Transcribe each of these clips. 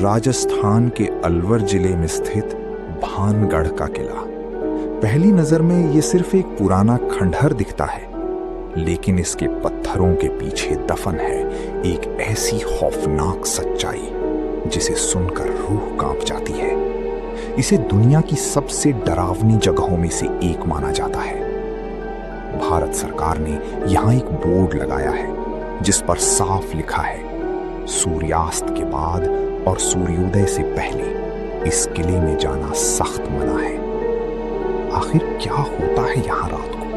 राजस्थान के अलवर जिले में स्थित भानगढ़ का किला। पहली नजर में ये सिर्फ एक पुराना खंडहर दिखता है, लेकिन इसके पत्थरों के पीछे दफन है एक ऐसी खौफनाक सच्चाई जिसे सुनकर रूह कांप जाती है। इसे दुनिया की सबसे डरावनी जगहों में से एक माना जाता है। भारत सरकार ने यहां एक बोर्ड लगाया है जिस पर साफ लिखा है, सूर्यास्त के बाद और सूर्योदय से पहले इस किले में जाना सख्त मना है। आखिर क्या होता है यहां रात को?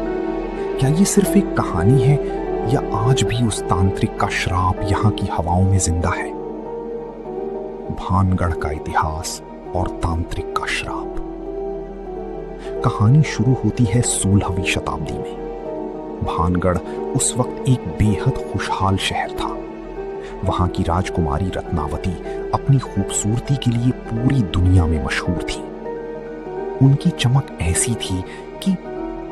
क्या ये सिर्फ एक कहानी है या आज भी उस तांत्रिक का श्राप यहां की हवाओं में जिंदा है? भानगढ़ का इतिहास और तांत्रिक का श्राप। कहानी शुरू होती है 16वीं शताब्दी में। भानगढ़ उस वक्त एक बेहद खुशहाल शहर था। वहां की राजकुमारी रत्नावती अपनी खूबसूरती के लिए पूरी दुनिया में मशहूर थी। उनकी चमक ऐसी थी कि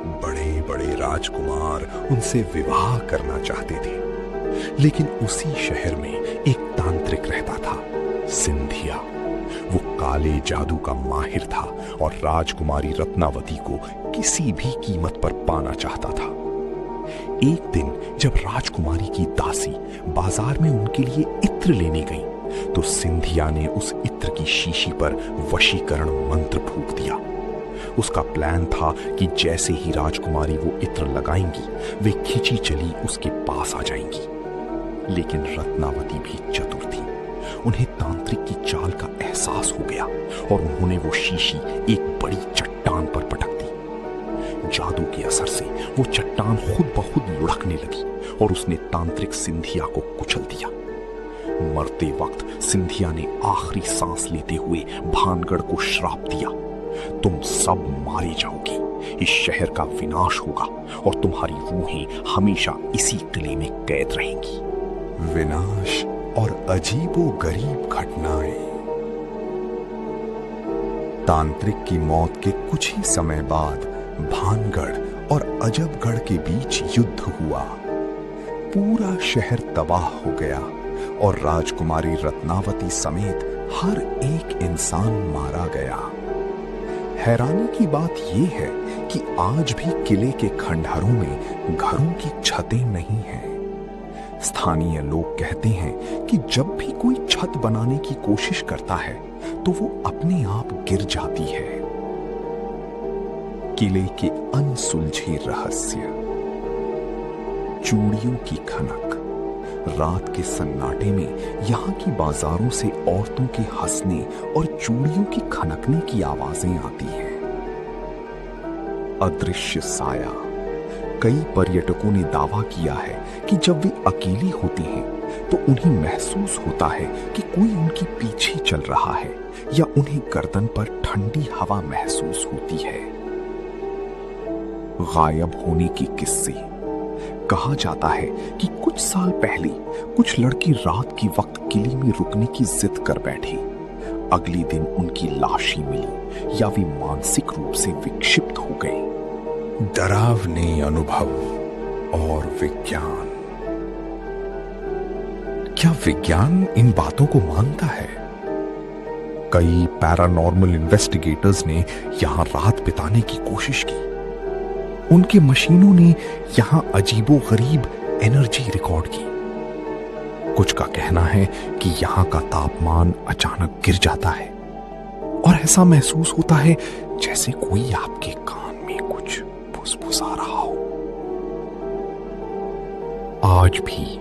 बड़े बड़े राजकुमार उनसे विवाह करना चाहते थे। लेकिन उसी शहर में एक तांत्रिक रहता था, सिंधिया। वो काले जादू का माहिर था और राजकुमारी रत्नावती को किसी भी कीमत पर पाना चाहता था। एक दिन जब राजकुमारी की दासी बाजार में उनके लिए इत्र लेने गई, तो सिंधिया ने उस इत्र की शीशी पर वशीकरण मंत्र फूंक दिया। उसका प्लान था कि जैसे ही राजकुमारी वो इत्र लगाएंगी, वे खिंची चली उसके पास आ जाएंगी। लेकिन रत्नावती भी चतुर थी। उन्हें तांत्रिक की चाल का एहसास हो गया और उन्होंने वो शीशी एक बड़ी चट्टान पर पटक दी। जादू के असर से वो चट्टान खुद ब खुद लुढ़कने लगी और उसने तांत्रिक सिंधिया को कुचल दिया। मरते वक्त सिंधिया ने आखिरी सांस लेते हुए भानगढ़ को श्राप दिया, तुम सब मारे जाओगे, इस शहर का विनाश होगा और तुम्हारी रूहें हमेशा इसी किले में कैद रहेंगी। विनाश और अजीबो-गरीब घटनाएं। तांत्रिक की मौत के कुछ ही समय बाद भानगढ़ और अजबगढ़ के बीच युद्ध हुआ। पूरा शहर तबाह हो गया और राजकुमारी रत्नावती समेत हर एक इंसान मारा गया। हैरानी की बात यह है कि आज भी किले के खंडहरों में घरों की छतें नहीं हैं। स्थानीय लोग कहते हैं कि जब भी कोई छत बनाने की कोशिश करता है तो वो अपने आप गिर जाती है। किले के अनसुलझे रहस्य। चूड़ियों की खनक। रात के सन्नाटे में यहां की बाजारों से औरतों के हंसने और चूड़ियों की खनकने की आवाजें आती हैं। अदृश्य साया। कई पर्यटकों ने दावा किया है कि जब वे अकेले होते हैं तो उन्हें महसूस होता है कि कोई उनके पीछे चल रहा है या उन्हें गर्दन पर ठंडी हवा महसूस होती है। गायब होने के किस्से। कहा जाता है कि कुछ साल पहले कुछ लड़के रात के वक्त किले में रुकने की जिद कर बैठे। अगले दिन उनकी लाश ही मिली या वे मानसिक रूप से विक्षिप्त हो गए। डरावने अनुभव और विज्ञान। क्या विज्ञान इन बातों को मानता है? कई पैरानॉर्मल इन्वेस्टिगेटर्स ने यहां रात बिताने की कोशिश की। उनके मशीनों ने यहां अजीबो-गरीब एनर्जी रिकॉर्ड की। कुछ का कहना है कि यहां का तापमान अचानक गिर जाता है और ऐसा महसूस होता है जैसे कोई आपके कान में कुछ फुसफुसा रहा हो। आज भी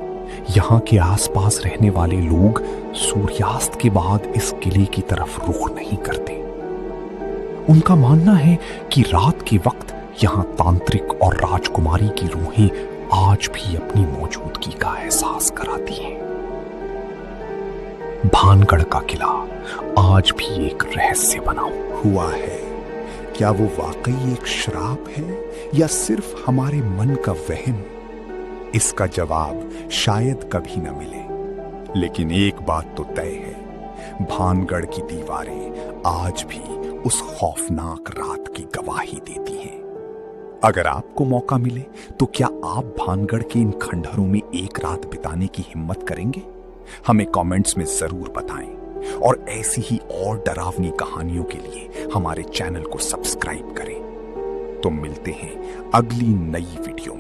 यहां के आसपास रहने वाले लोग सूर्यास्त के बाद इस किले की तरफ रुख नहीं करते। उनका मानना है कि रात के वक्त यहां तांत्रिक और राजकुमारी की रूहें आज भी अपनी मौजूदगी का एहसास कराती हैं। भानगढ़ का किला आज भी एक रहस्य बना हुआ है। क्या वो वाकई एक श्राप है या सिर्फ हमारे मन का वहम? इसका जवाब शायद कभी न मिले, लेकिन एक बात तो तय है, भानगढ़ की दीवारें आज भी उस खौफनाक रात की गवाही देती हैं। अगर आपको मौका मिले तो क्या आप भानगढ़ के इन खंडहरों में एक रात बिताने की हिम्मत करेंगे? हमें कमेंट्स में जरूर बताएं। और ऐसी ही और डरावनी कहानियों के लिए हमारे चैनल को सब्सक्राइब करें। तो मिलते हैं अगली नई वीडियो